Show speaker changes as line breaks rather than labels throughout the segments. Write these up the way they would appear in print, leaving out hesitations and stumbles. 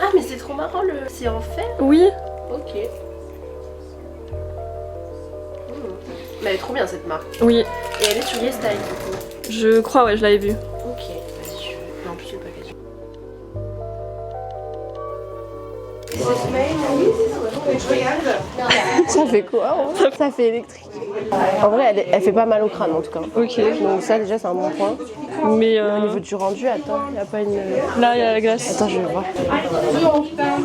Ah mais c'est trop marrant le... C'est en fer?
Oui.
Ok. Mais elle est trop bien cette marque.
Oui.
Et elle est sur YesStyle du coup.
Je crois, ouais, je l'avais vue.
Ok, vas-y, je veux. Non, en plus, le packaging. Ça fait quoi hein? Ça fait électrique. En vrai, elle fait pas mal au crâne en tout cas.
Ok.
Donc, ça, déjà, c'est un bon point.
Mais
Au niveau du rendu, attends, il n'y a pas une.
là, il y a la glace.
Attends, je vais voir.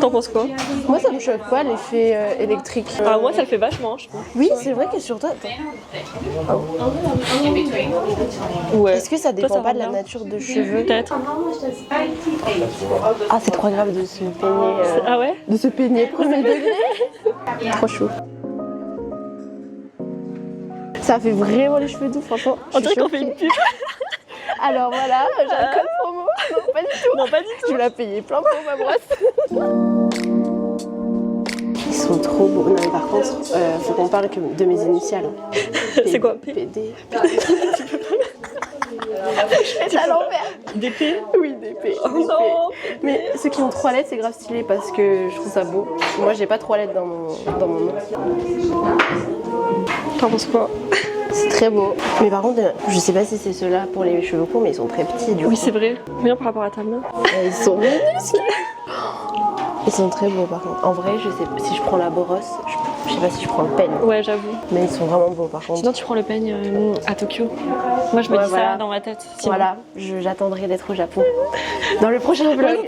T'en penses quoi?
Moi, ça me choque pas l'effet électrique.
Ah, moi, ça le fait vachement, je trouve.
Oui, c'est vrai que sur toi. Attends.
Ouais.
Est-ce que ça dépend
Toi, ça
pas de la
rend bien.
nature de cheveux?
Peut-être.
Ah, c'est trop grave de se peigner.
Ah ouais?
De se peigner premier degré. Trop chaud. Ça fait vraiment les cheveux doux, franchement.
On dirait qu'on fait une pub.
Alors voilà, j'ai un code promo. Non, pas du tout.
Non, pas du tout.
Tu l'as payé plein pour ma brosse. Ils sont trop beaux. Non, mais par contre, faut qu'on parle de mes initiales.
C'est quoi?
PD. Je fais ça à l'envers.
DP?
Oui, DP.
Oh non.
Mais ceux qui ont 3 lettres, c'est grave stylé parce que je trouve ça beau. Moi, j'ai pas 3 lettres dans mon nom.
T'en penses quoi?
C'est très beau. Mais par contre, je sais pas si c'est ceux-là pour les cheveux courts, mais ils sont très petits du coup.
Oui, c'est vrai. Bien par rapport à ta main.
Ils sont minuscules. Ils sont très beaux par contre. En vrai, je sais si je prends la brosse, je sais pas si je prends le peigne.
Ouais, j'avoue.
Mais ils sont vraiment beaux par contre.
Sinon, tu prends le peigne à Tokyo. Moi, je me dis
voilà.
ça dans ma tête. Sinon.
Voilà, j'attendrai d'être au Japon. Dans le prochain vlog.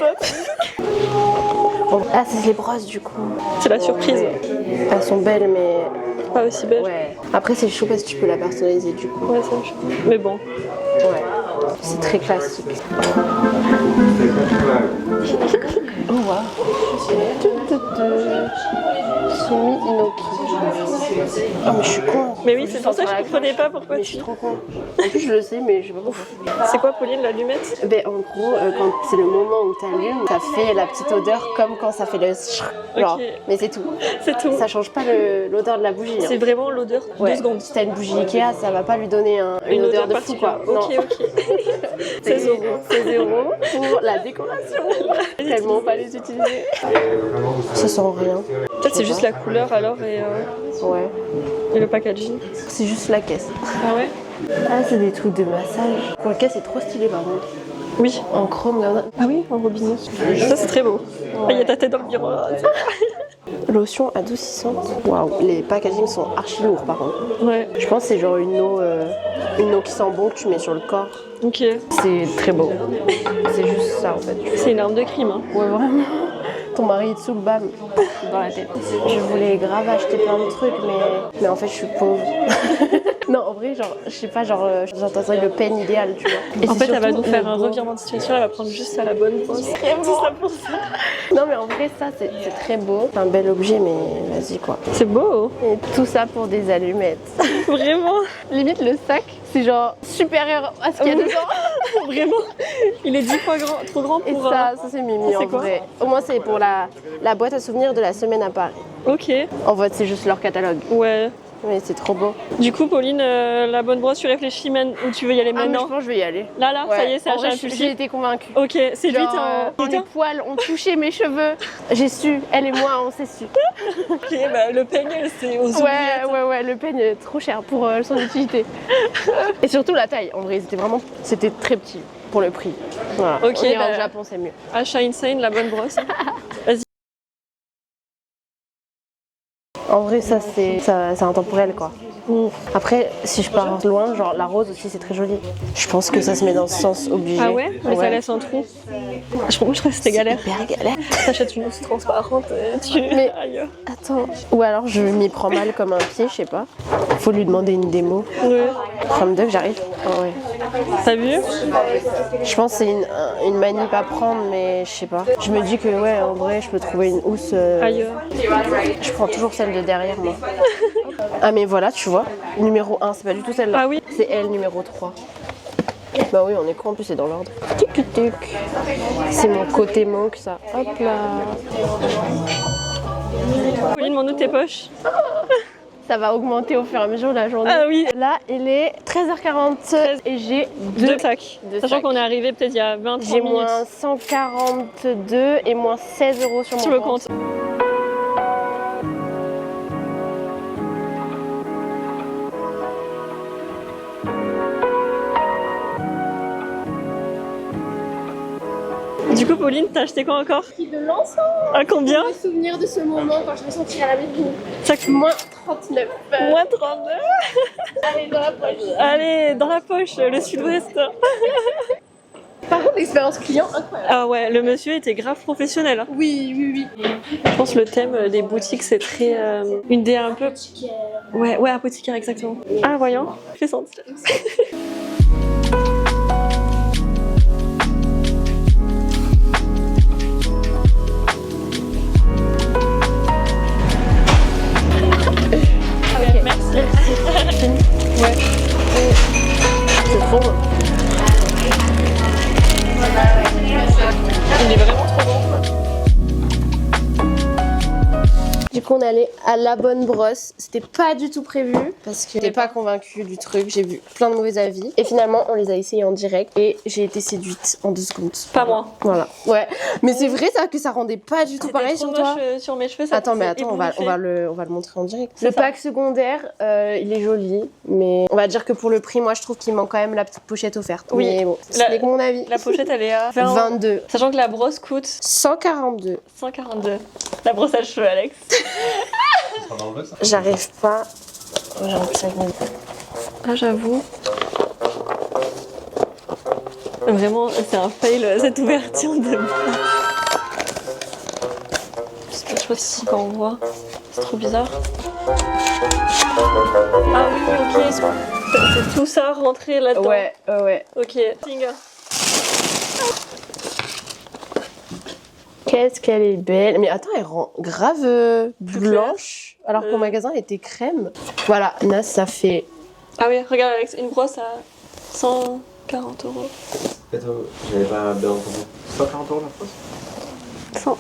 Bon, ah, c'est les brosses du coup.
C'est la surprise.
Elles sont belles, mais.
Pas aussi belle.
Ouais. Après, c'est chaud parce que tu peux la personnaliser du coup.
Ouais, c'est chaud. Mais bon.
Ouais. C'est très classique. Oh wow. Sumi Inoki. Oh mais je suis con.
Mais oui, c'est pour ça que je comprenais pas pourquoi
Mais
tu...
je suis trop con. En plus je le sais mais je sais pas pourquoi.
C'est quoi, Pauline, l'allumette?
Ben en gros, quand c'est le moment où t'allumes, ça fait la petite odeur comme quand ça fait le genre.
Ok.
Mais c'est tout.
C'est tout.
Ça change pas l'odeur de la bougie.
C'est vraiment l'odeur 2 secondes.
Si t'as une bougie Ikea, ça va pas lui donner une odeur de fou quoi.
Ok,
Non.
ok.
C'est 0. C'est 0 pour la décoration. Tellement pas les utiliser. Ça sent rien.
Peut-être c'est juste la couleur alors
Ouais.
et le packaging.
C'est juste la caisse.
Ah ouais?
Ah, c'est des trucs de massage. Pour la caisse, c'est trop stylé par contre.
Oui.
En chrome, là.
Ah oui, en robinet. Ça, c'est très beau. Ah, il y a ta tête dans le miroir.
Lotion adoucissante. Waouh, les packagings sont archi lourds par contre.
Ouais.
Je pense que c'est genre une eau qui sent bon que tu mets sur le corps.
Ok.
C'est très beau. C'est juste ça en fait.
C'est une arme de crime. Hein.
Ouais, vraiment. Ton mari dessous, bam, dans la tête. Je voulais grave acheter plein de trucs, mais en fait, je suis pauvre. Non, en vrai, genre, je sais pas, genre, j'entendrais le peigne idéal, tu vois. Et
En fait, elle va
surtout
nous faire
le
un
beau.
revirement de situation, elle va prendre juste à la bonne pause. Tout ça pour ça.
Non, mais en vrai, ça, c'est très beau. C'est un bel objet, mais vas-y, quoi.
C'est beau.
Et tout ça pour des allumettes.
Vraiment.
Limite, le sac, c'est genre supérieur à ce qu'il y a dedans.
Vraiment. Il est 10 fois trop grand pour...
Et ça c'est Mimi,
ça,
en
c'est quoi
vrai. Au moins, c'est pour la boîte à souvenirs de la semaine à Paris.
Ok.
En fait, c'est juste leur catalogue.
Ouais.
Mais c'est trop beau.
Du coup, Pauline, la bonne brosse, tu réfléchis où tu veux y aller
Ah, mais je
maintenant?
pense que je vais y aller.
Là,
Ouais.
ça y est, c'est
En
achat
vrai, j'ai
impulsif.
été convaincue.
Ok, c'est lui,
Quand les poils ont touché mes cheveux, j'ai su, elle et moi, on s'est su.
Ok, bah le peigne, c'est aux oubliettes.
Ouais, le peigne est trop cher pour son utilité. Et surtout la taille, en vrai, c'était très petit pour le prix. Voilà.
Ok,
On ira
bah,
au Japon, c'est mieux.
Achat insane, la bonne brosse. Vas-y.
En vrai, ça c'est intemporel quoi. Après, si je pars loin, genre la rose aussi c'est très joli. Je pense que ça se met dans ce sens obligé.
Ah ouais? Mais ça laisse un trou. Je crois que c'était galère.
Hyper galère.
T'achètes une housse transparente, tu
Mais-
ailleurs.
Attends. Ou alors je m'y prends mal comme un pied, je sais pas. Faut lui demander une démo.
Ouais.
From Duck, j'arrive. Ah ouais.
T'as vu?
Je pense que c'est une manip à prendre, mais je sais pas. Je me dis que ouais, en vrai, je peux trouver une housse.
Ailleurs.
Je prends toujours celle de derrière moi. Ah mais voilà, tu vois, numéro 1, c'est pas du tout celle-là.
Ah oui?
C'est elle, numéro 3. Bah oui, on est con, en plus c'est dans l'ordre. Tic tic. C'est mon côté monk ça. Hop là.
Pauline, montre tes poches.
ça va augmenter au fur et à mesure de la journée.
Ah oui.
Là, il est 13h40 et j'ai
2 sacs.
deux
Sachant
sacs.
qu'on est arrivé peut-être il y a 20-30
J'ai
minutes.
moins 142 et moins 16 € sur
Sur
mon
le compte. Du coup, Pauline, t'as acheté quoi encore?
De l'encens.
À combien?
Le souvenir de ce moment quand je me sentis à la maison.
Ça...
Moins 39.
Moins 39.
Allez, dans la poche.
Allez, dans la poche, le sud-ouest.
Par contre, l'expérience client, incroyable.
Ah ouais, le monsieur était grave professionnel. Hein.
Oui.
Je pense que le thème des boutiques, c'est très... une idée un peu... Ouais, apothicaire, exactement. Ah, voyons, j'ai senti.
Ok, merci.
Ouais.
C'est trop bon.
Il est vraiment trop bon.
Du coup, on est allé à La Bonne Brosse. C'était pas du tout prévu parce que j'étais pas convaincue du truc. J'ai vu plein de mauvais avis. Et finalement, on les a essayés en direct et j'ai été séduite en 2 secondes.
Pas moi.
Voilà. Ouais. Mais c'est vrai ça que ça rendait pas du tout pareil sur toi.
Sur mes cheveux, ça
Attends, mais
s'est
attends, on
éblouffé.
va le montrer en direct.
C'est
Le
ça.
pack secondaire, il est joli, mais on va dire que pour le prix, moi je trouve qu'il manque quand même la petite pochette offerte.
Oui.
Mais bon, ce
La-
n'est que mon avis.
La pochette, elle est à
22.
Sachant que la brosse coûte
142.
142. La brosse à cheveux, Alex.
J'arrive pas. J'arrive pas.
Ah, j'avoue. Vraiment, c'est un fail cette ouverture de. Je sais pas si quand on voit. C'est trop bizarre. Ah oui, ok. C'est tout ça rentré là-dedans.
Ouais.
Ok. Finger.
Qu'est-ce qu'elle est belle. Mais attends, elle rend grave blanche, alors qu'au magasin elle était crème. Voilà, Nas, ça fait.
Ah oui, regarde Alex, une brosse à 140 euros.
Attends, j'avais pas bien entendu. 140 € la fois.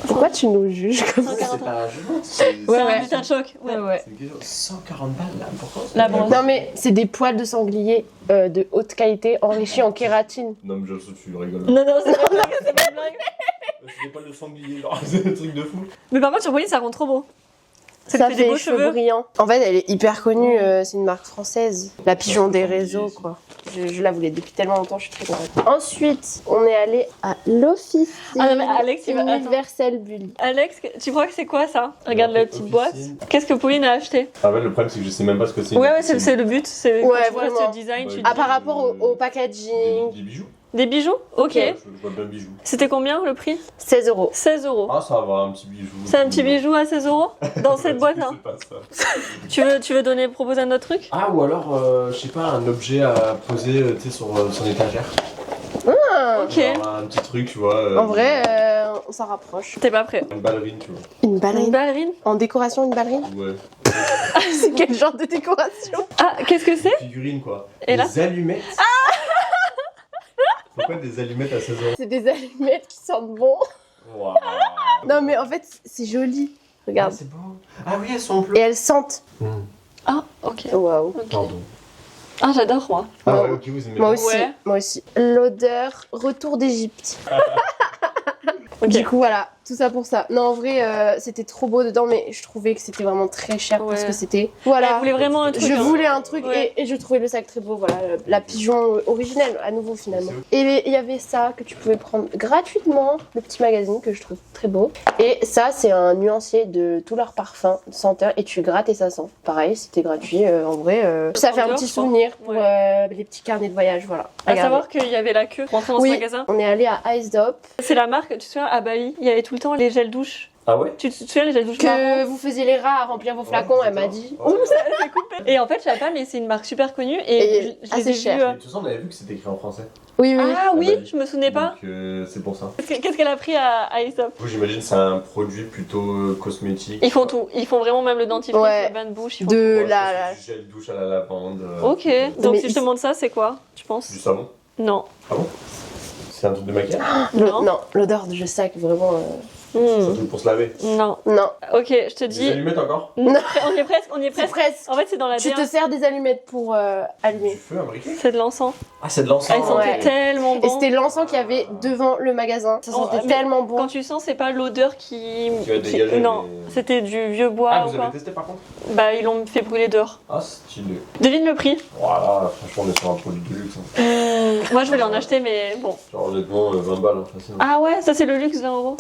Pourquoi tu nous juges comme ça?
C'est pas un jugement,
C'est un butin de choc. Ouais.
C'est une question. 140 balles là, pourquoi?
La brosse.
Non mais c'est des poils de sanglier de haute qualité enrichis en kératine.
Non, mais je sais, tu rigoles.
Non, c'est pas une blague, c'est pas une blague.
C'est des poils de sanglier, genre, c'est un truc de fou.
Mais par contre, sur Pauline, ça rend trop beau.
Ça
lui
fait
des beaux
cheveux brillants. En fait, elle est hyper connue, c'est une marque française. La pigeon des réseaux, quoi. Je la voulais depuis tellement longtemps, je suis très contente. Ensuite, on est allé à l'officine
Ah non, mais Alex, il va- attends.
Universel Bully.
Alex, tu crois que c'est quoi ça? Regarde la petite boîte.
Officine.
Qu'est-ce que Pauline a acheté?
Ah ouais, le problème c'est que je sais même pas ce que c'est.
Ouais, c'est le but. C'est quand
Ouais,
tu vois
vraiment.
ce design, tu
Ouais.
dis.
Ah, par rapport au packaging,
Des bijoux.
Des bijoux? Ok.
Ouais, je vois bien bijoux.
C'était combien le prix?
16 €.
16 euros.
Ah, ça va, un petit bijou.
C'est un petit bijou à 16 euros dans cette boîte là.
C'est pas ça.
Tu veux proposer un autre truc?
Ah, ou alors, je sais pas, un objet à poser tu sais, sur son étagère.
Ah,
Ok.
Genre un petit truc, tu vois.
en vrai, on s'en rapproche.
T'es pas prêt?
Une ballerine, tu vois.
Une
Une
ballerine.
ballerine?
En décoration, une ballerine?
Ouais.
C'est quel genre de décoration?
Ah, qu'est-ce que c'est?
Figurine, quoi.
Et là
Des allumettes. Pourquoi des allumettes à 16 €?
C'est des allumettes qui sentent bon.
Waouh.
Non mais en fait, c'est joli.
Ah,
Regarde.
c'est beau. Ah oui, elles sont
Et
bleues.
elles sentent.
Ah, ok.
Waouh.
Ok.
Pardon.
Ah, j'adore moi.
Ah
Moi-
ouais, ok, vous aimez
Moi
bien.
aussi,
Ouais.
moi aussi. L'odeur, retour d'Égypte.
Ok.
Du coup, voilà, tout ça pour ça. Non, en vrai, c'était trop beau dedans, mais je trouvais que c'était vraiment très cher parce
Ouais.
que c'était.
Elle
Voilà.
voulait vraiment un truc.
Je
hein.
voulais un truc
Ouais.
et je trouvais le sac très beau. Voilà, la pigeon originelle à nouveau finalement. Et il y avait ça que tu pouvais prendre gratuitement, le petit magazine que je trouve très beau. Et ça, c'est un nuancier de tous leurs parfums, senteurs, et tu grattes et ça sent. Pareil, c'était gratuit. En vrai, ça fait un
Odeur,
petit
je crois.
souvenir pour
Ouais.
les petits carnets de voyage. Voilà.
À
Regardez.
savoir qu'il y avait la queue pour entrer dans ce
Oui,
magasin.
on est allé à Icedop.
C'est la marque, tu te souviens, à Bali, il y avait tout le temps les gels douche.
Ah ouais?
Tu te souviens les gels douche marrons?
Que vous faisiez les rats à remplir vos flacons, elle m'a dit.
Ouais.
C'est coupé. Et en fait, je savais pas, mais c'est une marque super connue et,
Et
je
assez
les ai
cher.
vus.
Mais de toute façon, on avait vu que c'était écrit en français.
Oui, oui.
Ah oui,
Bali.
je me souvenais pas.
Donc c'est pour ça.
Qu'est-ce qu'elle a pris à Aesop?
Du coup, j'imagine que c'est un produit plutôt cosmétique.
Ils font tout. Ils font vraiment même le dentifrice,
Ouais.
le bain de bouche. Ils font
De
Ouais,
la.
c'est du gel douche à la lavande.
tout. Ok. Donc
Mais
si je te demande ça, c'est quoi, tu penses?
Du savon.
Non.
Ah bon? C'est un truc de maquillage?
Non.
Non, l'odeur de sac, vraiment.
Surtout pour se laver.
Non.
Non.
Ok, je te
Des
dis.
allumettes encore?
Non.
On y est presque, on y est
C'est
presque.
presque.
En fait, c'est dans la
Tu
DA.
te sers des allumettes pour
Du
allumer.
feu, un briquet?
C'est de l'encens.
Ah, c'est de l'encens.
Ah, il sentait
Ouais.
tellement
Et
bon.
c'était l'encens qu'il y avait devant le magasin. Ça sentait
mais
tellement bon.
Quand tu sens, c'est pas l'odeur qui
va dégager,
Non,
mais-
c'était du vieux bois
Ah,
ou
vous
quoi.
avez testé par contre?
Bah, ils l'ont fait brûler dehors.
Ah, stylé.
Devine le prix.
Voilà, franchement, on est sur un produit de luxe. Hein.
Moi, je vais l'en acheter, mais bon.
Genre, honnêtement, 20 balles, hein, facile.
Ah ouais, ça c'est le luxe, 20 euros.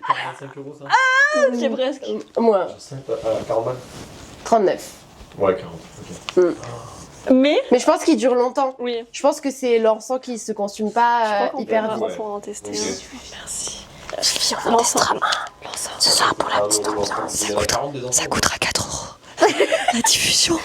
45 euros ça?
Qui est presque.
Moi,
40 balles?
39.
Ouais, 40. Ok.
Mais,
Mais je pense qu'il dure longtemps.
oui.
Je pense que c'est l'encens qui se consume
Je
pas
crois qu'on
hyper
peut
vite.
Ouais.
faut en tester.
Ok.
un. Merci.
Fifi, on en
L'encens.
testera.
L'encens.
Ce sera pour la petite
Ah, non,
ambiance.
il y en a 40 des enfants.
coûtera 4 euros. La diffusion.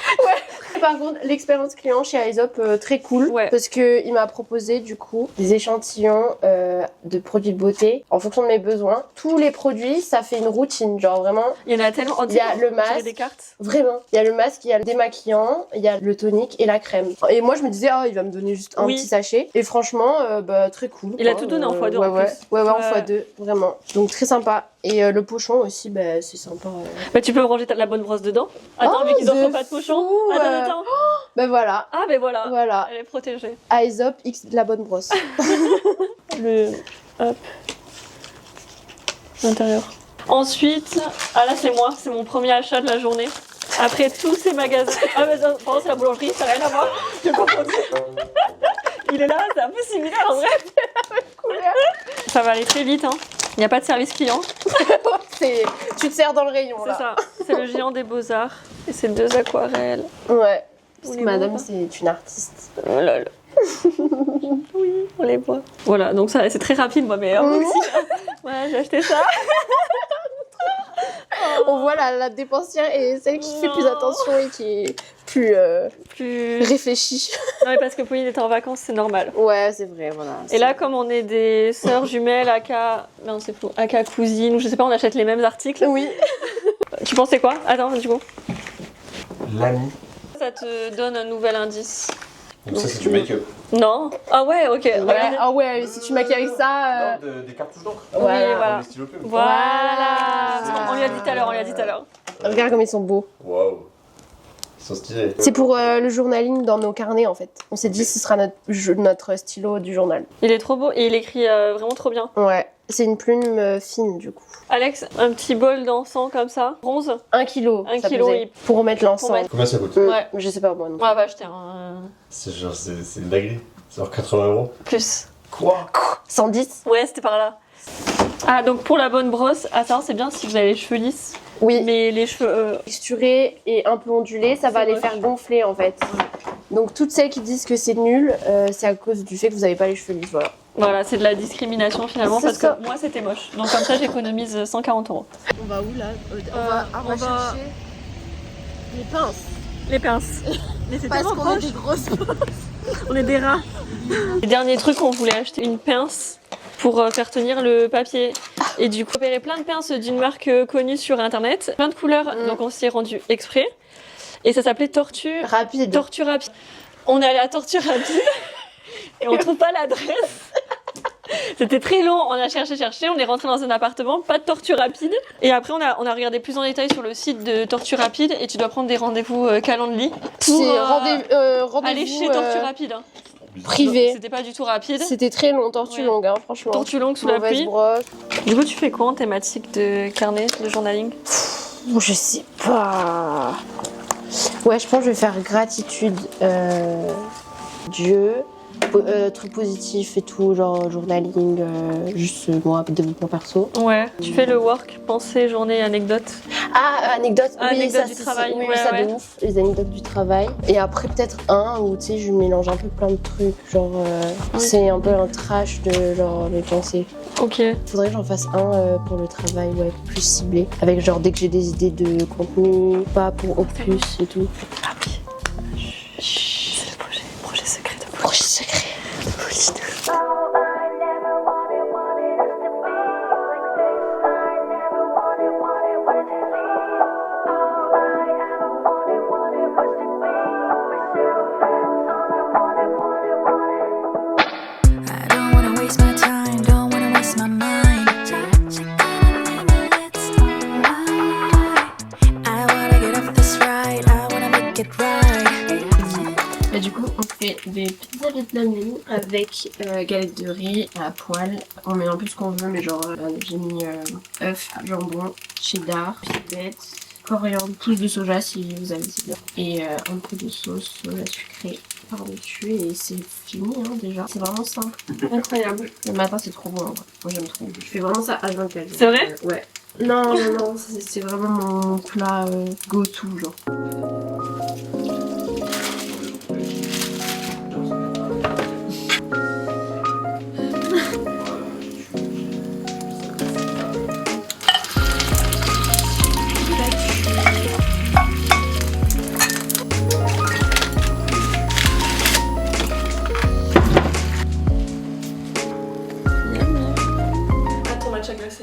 Par contre, l'expérience client chez Aesop, très cool.
Ouais.
Parce qu'il m'a proposé du coup des échantillons de produits de beauté en fonction de mes besoins. Tous les produits, ça fait une routine. Genre vraiment,
Il y en a tellement.
il y a le
Tirer
masque.
des cartes.
Vraiment. Il y a le masque, il y a le démaquillant, il y a le tonique et la crème. Et moi, je me disais, il va me donner juste un
Oui.
petit sachet. Et franchement, très cool.
Il a
quoi.
tout donné en x2
ouais,
en
ouais.
plus.
Ouais, en
Ouais.
x2, vraiment. Donc très sympa. Et le pochon aussi, c'est sympa.
Bah, tu peux ranger la bonne brosse dedans. Attends,
Oh,
vu qu'ils offrent
de
pas de pochon.
fou,
Attends.
Voilà.
Ah, ben voilà.
Voilà.
Elle est protégée.
Aesop X de la bonne brosse.
Le. Hop. L'intérieur. Ensuite, ah là c'est moi, c'est mon premier achat de la journée. Après tous ces magasins. Ah mais ça, pardon, c'est la boulangerie, ça n'a rien à voir. Je confonds. Il est là, c'est un peu similaire en vrai. Ça va aller très vite, hein. Il n'y a pas de service client.
Tu te sers dans le rayon,
C'est
là.
ça. C'est le géant des beaux-arts. Et c'est 2 aquarelles.
Ouais. Parce
On
que
les
madame,
voit pas.
c'est une artiste.
Oh là là. Oui, on les voit. Voilà, donc ça c'est très rapide moi, mais moi aussi. Ouais, j'ai acheté ça.
On voit la dépensière et celle qui fait plus
Non.
attention et qui est plus
Plus.
réfléchie.
Non, mais parce que Pauline était en vacances, c'est normal.
Ouais, c'est vrai, voilà.
Et là, comme on est des sœurs jumelles, aka. Non, c'est faux. Aka cousines, ou je sais pas, on achète les mêmes articles.
Oui.
Tu pensais quoi? Attends, du coup.
L'ami.
Ça te donne un nouvel indice.
Donc ça, c'est du make-up.
Non? Ah ouais, ok.
Ouais,
Regardez.
ah ouais, si tu maquilles avec ça.
Non, des cartouches d'encre.
Oui,
Voilà.
voilà.
Des stylos plumes.
Voilà.
Voilà.
On lui a dit tout à l'heure, on lui a dit tout à l'heure.
Regarde comme ils sont beaux.
Waouh. Ils sont stylés.
C'est pour le journaling dans nos carnets en fait. On s'est dit ce sera notre stylo du journal.
Il est trop beau et il écrit vraiment trop bien.
Ouais. C'est une plume fine du coup.
Alex, un petit bol d'encens comme ça, bronze.
1 kilo.
1
ça
kilo,
pesait.
il-
Pour remettre l'encens.
Pour mettre-
Combien ça coûte?
Ouais.
Je sais pas moi non
On
plus.
va acheter un.
C'est genre, c'est une dinguerie. C'est genre 80 euros.
Plus.
Quoi?
110.
Ouais, c'était par là. Ah, donc pour la bonne brosse, à savoir, c'est bien si vous avez les cheveux lisses.
Oui.
Mais les cheveux.
Texturé et un peu ondulé, ça va
C'est
les
moche.
faire gonfler en fait. Donc toutes celles qui disent que c'est nul, c'est à cause du fait que vous n'avez pas les cheveux lisses. Voilà.
Voilà, c'est de la discrimination finalement
C'est
parce
ça.
que moi c'était moche. Donc comme ça, j'économise 140 euros.
On va où là
on va chercher
les pinces.
Les pinces. Mais c'est
Parce
tellement
qu'on est
proche.
des grosses
On est des rats. Les derniers trucs, on voulait acheter une pince pour faire tenir le papier. Et du coup, on repéré plein de pinces d'une marque connue sur internet, plein de couleurs, donc on s'y est rendu exprès. Et ça s'appelait Tortue.
Rapide.
Tortue Rapide. On est allé à Tortue Rapide et on trouve pas l'adresse. C'était très long, on a cherché, on est rentré dans un appartement, pas de Tortue Rapide. Et après, on a regardé plus en détail sur le site de Tortue Rapide et tu dois prendre des rendez-vous Calendly pour
C'est rendez-vous
aller chez Tortue Rapide. Hein.
privé.
C'était pas du tout rapide.
C'était très long, tortue
Ouais.
longue, hein, franchement.
Tortue longue sous la
Mauvaise
pluie.
brosse.
Du coup, tu fais quoi en thématique de carnet, de journaling?
Je sais pas. Ouais, je pense que je vais faire gratitude, Dieu, trucs positifs et tout, genre journaling, juste moi, développement perso.
Ouais. Tu fais le work, pensée, journée, anecdote.
Ah, anecdote, oui,
Anecdote
ça,
du
c'est-
travail,
oui,
ouais,
ça
ouais.
de ouf, les anecdotes du travail. Et après peut-être un où tu sais, je mélange un peu plein de trucs, genre c'est un peu un trash de genre mes pensées.
Ok.
Faudrait que j'en fasse un pour le travail, ouais, plus ciblé. Avec genre dès que j'ai des idées de contenu, pas pour Opus et tout.
Ah oui. C'est le projet secret de
Projet secret de Pauline.
I don't wanna waste my time, don't wanna waste my mind.
avec galette de riz à la poêle. On met un peu ce qu'on veut, mais genre j'ai mis œuf, jambon, cheddar, bête, coriandre, plus de soja si vous avez c'est bien. Et un peu de sauce soja sucrée par-dessus et c'est fini hein, déjà. C'est vraiment simple.
Incroyable.
Le matin c'est trop bon. Moi j'aime trop. Je fais vraiment ça H24.
C'est vrai?
Ouais. Non, c'est vraiment mon plat go-to genre.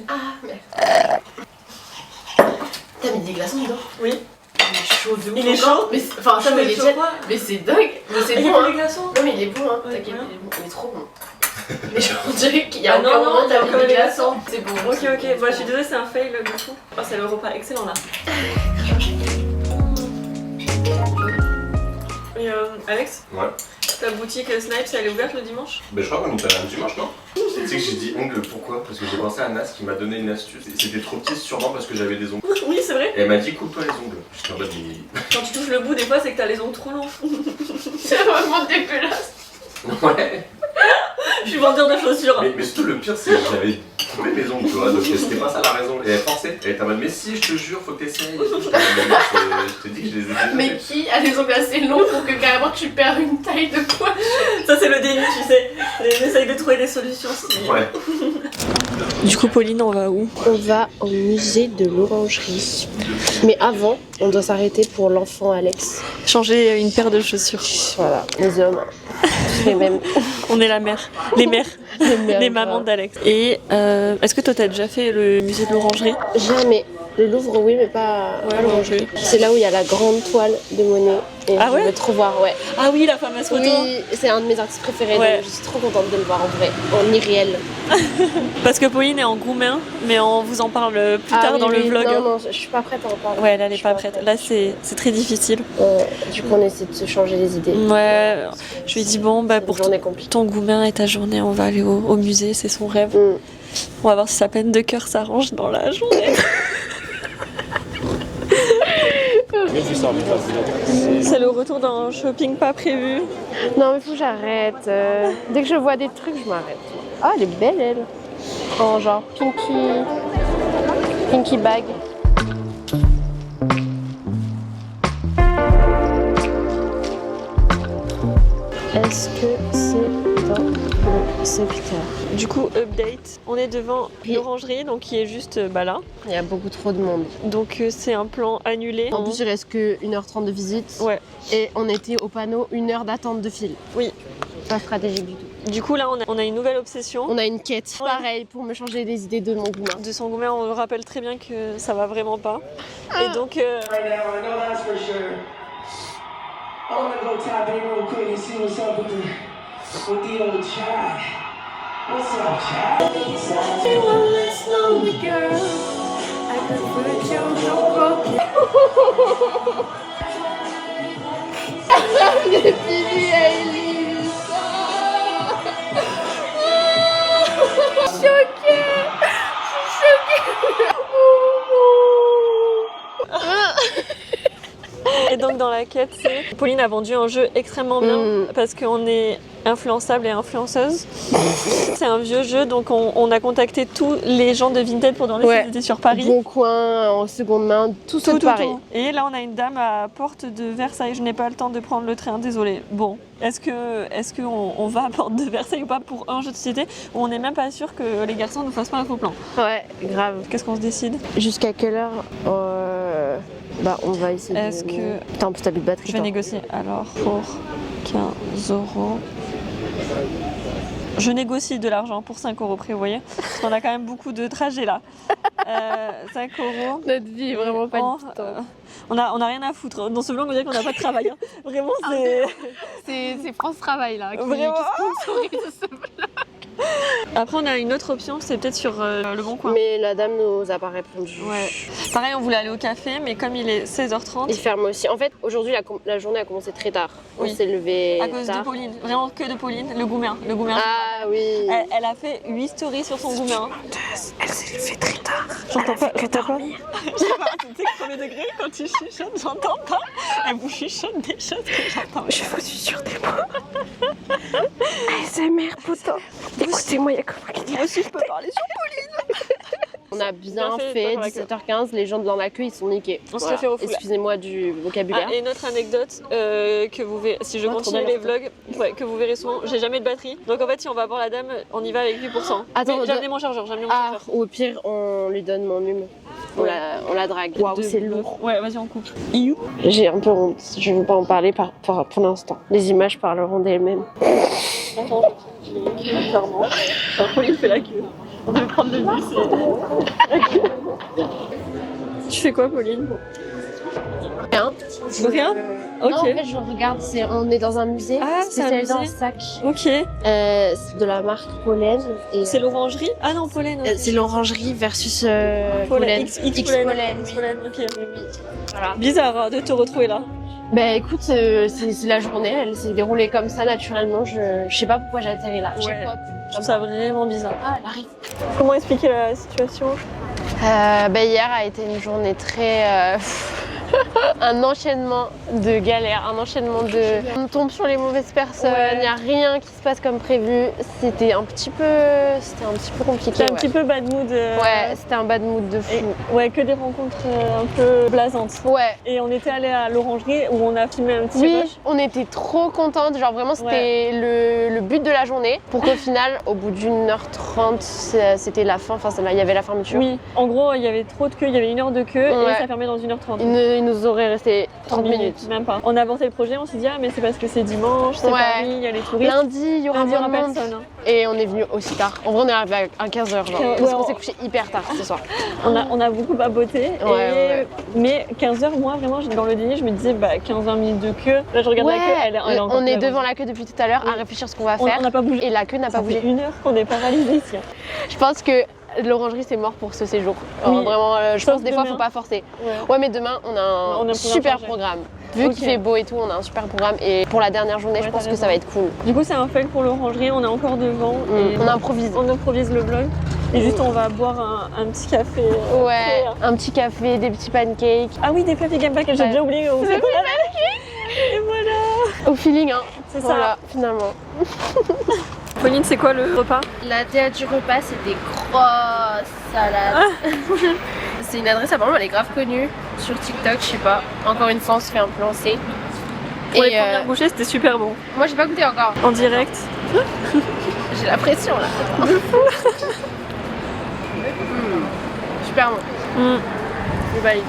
Ah merde. T'as mis des glaçons dedans?
Oui.
Il est chaud de ouf.
Il est chaud?
Mais enfin chaud il est tiède. Mais c'est dingue. Mais c'est bon hein.
Les glaçons?
Non mais il est bon hein.
Ouais,
T'inquiète,
ouais.
il est trop bon. Mais genre on dirait qu'il y a
Ah non,
encore
non,
moins
il y a
t'as mis
encore
des
des
glaçons. C'est bon.
Ok, ok. Bon, je suis désolée, c'est un fail du coup. Oh, c'est le repas excellent là. Et Alex?
Ouais.
Ta boutique Snipes, elle est ouverte le dimanche?
Ben je crois qu'on est allé un dimanche, non? Tu sais que j'ai dit ongle, pourquoi? Parce que j'ai pensé à Nas qui m'a donné une astuce. C'était trop petit, sûrement parce que j'avais des ongles.
Oui, c'est vrai.
Et elle m'a dit coupe-toi les ongles. J'étais en mode mais...
Quand tu touches le bout, des fois, c'est que t'as les ongles trop longs.
C'est vraiment dégueulasse.
Ouais.
Je suis vendeur de chaussures.
Mais surtout le pire c'est que j'avais coupé mes ongles, tu vois, donc c'était pas ça la raison. Et elle pensait, elle était en mode mais si je te jure, faut que t'essayes. Je te dis que je les ai déjà
Mais
fait.
qui a des ongles assez longs pour que carrément tu perds une taille de poil?
Ça, c'est le déni, tu sais. On essaye de trouver des solutions.
Ouais.
Du coup, Pauline, on va où?
On va au musée de l'orangerie. Mais avant, on doit s'arrêter pour l'enfant Alex.
Changer une paire de chaussures.
Voilà, les hommes, tous les mêmes.
On est la mère. Les mères. Les mamans d'Alex. Et est-ce que toi, t'as déjà fait le musée de l'orangerie?
Jamais. Le Louvre, oui, mais pas l'orangerie. C'est là où il y a la grande toile de Monet. Et
Ah ouais?
je veux trop voir, ouais.
Ah oui, la fameuse photo.
Oui, c'est un de mes artistes préférés,
Ouais.
donc je suis trop contente de le voir en vrai, en irréel.
Parce que Pauline est en Goumin, mais on vous en parle plus tard dans le vlog.
Non, je suis pas prête à en parler.
Ouais, elle
Je
est
suis
pas prête. Là, c'est très difficile.
Du coup, on essaie de se changer les idées.
Ouais, je lui ai dit, bon, bah, pour
journée compliquée.
ton Goumin et ta journée, on va aller au musée, c'est son rêve. On va voir si sa peine de cœur s'arrange dans la journée. C'est le retour d'un shopping pas prévu.
Non, mais faut que j'arrête. Dès que je vois des trucs, je m'arrête. Ah, elle est belle, elle. En genre pinky bag. Est-ce que c'est dans le secteur?
Du coup, update, on est devant l'orangerie, donc qui est juste là.
Il y a beaucoup trop de monde.
Donc c'est un plan annulé.
En plus, il reste que 1h30 de visite.
Ouais.
Et on était au panneau 1 heure d'attente de file.
Oui.
Pas stratégique du tout.
Du coup, là, on a une nouvelle obsession.
On a une quête.
Ouais.
Pareil, pour me changer les idées de mon Goumin.
De son Goumin, on rappelle très bien que ça va vraiment pas. Et donc...
I wanna go tap in real quick and see what's up with the old child. What's up, child?
Billy Eilish. Choquée.
Et donc dans la quête, Pauline a vendu un jeu extrêmement bien parce qu'on est influençable et influenceuse. C'est un vieux jeu, donc on a contacté tous les gens de Vinted pour demander s'ils étaient sur Paris.
Bon coin, en seconde main, tout ça de Paris.
Et là on a une dame à Porte de Versailles. Je n'ai pas le temps de prendre le train, désolée. Bon, est-ce qu'on va à Porte de Versailles ou pas pour un jeu de société où on n'est même pas sûr que les garçons nous fassent pas un faux plan?
Ouais, grave.
Qu'est-ce qu'on se décide?
Jusqu'à quelle heure Bah on va essayer
Est-ce que...
Putain, en plus t'as plus de batterie.
Je vais négocier. Alors pour 15 €. Je négocie de l'argent pour 5 € près, vous voyez. Parce qu'on a quand même beaucoup de trajets là. 5 €.
Notre vie est vraiment pas du tout.
On a rien à foutre. Dans ce vlog, on dirait qu'on n'a pas de travail. Hein. Vraiment,
C'est France Travail là qui
Vraiment
sponsorise ce vlog.
Après, on a une autre option, c'est peut-être sur Le Bon Coin.
Mais la dame nous a pas répondu.
Ouais. Pareil, on voulait aller au café, mais comme il est 16h30.
Il ferme aussi. En fait, aujourd'hui, la journée a commencé très tard. On
Oui.
s'est levé
À cause
tard.
de Pauline, vraiment que de Pauline, le gourmet.
Ah oui.
Elle a fait 8 stories sur son gourmet.
Elle s'est levée très tard.
J'entends pas. Je sais pas, tu sais que premier degré, quand tu chuchotes, j'entends pas. Elle vous chuchote des choses que j'entends.
Je vous suis sur des mots. ASMR, putain. Écoutez-moi, il y a comment qui dit.
Moi aussi, je peux parler sur Pauline.
On a bien
Bien
fait,
fait,
17h15, les gens de l'accueil ils sont niqués.
On se fait faire au foulard.
Excusez-moi du vocabulaire.
Ah, et une autre anecdote que vous verrez, si je
Oh,
continue
trop bien,
les vlogs, ouais, que vous verrez souvent, j'ai jamais de batterie. Donc en fait, si on va voir la dame, on y va avec 8%.
Attends,
Mais j'ai amené mon chargeur,
Ah, ou au pire, on lui donne mon hume. On la drague. Waouh, c'est lourd.
Ouais, vas-y, on coupe.
J'ai un peu honte, je ne veux pas en parler pour l'instant. Les images parleront d'elles-mêmes.
Clairement. Pauline fait la queue. On veut prendre le bus. Tu fais quoi, Pauline?
Rien.
Rien?
Non,
Ok.
en fait, je regarde, on est dans un musée
Ah, c'est un
spécialisé en
musée.
sac.
Ok.
C'est de la marque Pollen. Et,
C'est l'orangerie? Ah non, Pollen.
c'est l'orangerie versus
Pollen.
Pollen.
X
Pollen.
Pollen. Ok.
Voilà.
Bizarre hein, de te retrouver là.
Bah écoute, c'est la journée, elle s'est déroulée comme ça naturellement. Je sais pas pourquoi j'ai atterri là. Je sais
Ouais.
pas.
Je trouve ça vraiment bizarre.
Ah, elle arrive.
Comment expliquer la situation?
Hier a été une journée très... un enchaînement de galères, un enchaînement de... On tombe sur les mauvaises personnes, il n'y a rien qui se passe comme prévu. C'était un petit peu compliqué.
C'était un petit peu bad mood.
Ouais, c'était un bad mood de fou.
Et, ouais, que des rencontres un peu blasantes.
Ouais.
Et on était allé à l'orangerie où on a filmé un petit
Oui,
rush.
on était trop contentes. Genre vraiment, c'était le but de la journée. Pour qu'au final, au bout d'1h30, c'était la fin. Enfin, il y avait la fermeture.
Oui, en gros, il y avait trop de queue, il y avait 1 heure de queue
Ouais.
et ça fermait dans 1h30.
Il nous aurait resté 30 minutes.
Même pas. On a aborté le projet, on s'est dit, ah, mais c'est parce que c'est dimanche, c'est
Ouais.
Paris, il y a les touristes.
Lundi, il y aura
Lundi, il y
moins
aura
de monde.
personne.
Et on est venu aussi tard. En vrai, on est arrivé à 15h. Genre,
Ouais,
parce qu'on
on-
s'est couché hyper tard ce soir.
On a beaucoup papoté.
Ouais.
Mais 15h, moi, vraiment, dans le dîner, je me disais, 15-20 minutes de queue. Là, je regarde la queue, elle est encore
on est
plus
devant
avancée.
la queue depuis tout à l'heure à réfléchir ce qu'on va
On
faire.
n'a pas bougé.
Et la queue n'a pas
Ça fait
bougé.
1 heure qu'on est paralysés ici.
Je pense que l'orangerie c'est mort pour ce séjour. Alors,
Oui.
vraiment, je
Sauf
pense des fois
demain.
faut pas forcer.
Ouais.
Ouais, mais demain on a un
On a pris
super
un projet.
programme. Vu
Ok.
qu'il fait beau et tout, on a un super programme. Et pour la dernière journée,
Ouais,
je pense
t'as
que ça
raison.
va être cool.
Du coup, c'est un fail pour l'orangerie, on est encore devant. Et
On improvise.
on improvise le vlog. Et juste, on va boire un petit café.
Ouais, un petit café, des petits pancakes.
Ah oui, des fluffy game pancakes, j'ai
Ouais.
déjà oublié. On fait Et voilà.
Au feeling, hein.
C'est ça.
Voilà, finalement.
Pauline, c'est quoi le repas?
La théâtre du repas, c'est des grosses salades. C'est une adresse, apparemment, elle est grave connue sur TikTok, je sais pas. Encore une fois, on se fait influencer.
Pour les
Et
premières bouchées, c'était super bon.
moi, j'ai pas goûté encore.
En direct.
J'ai la pression là. Super bon.
Mm.
Je valide.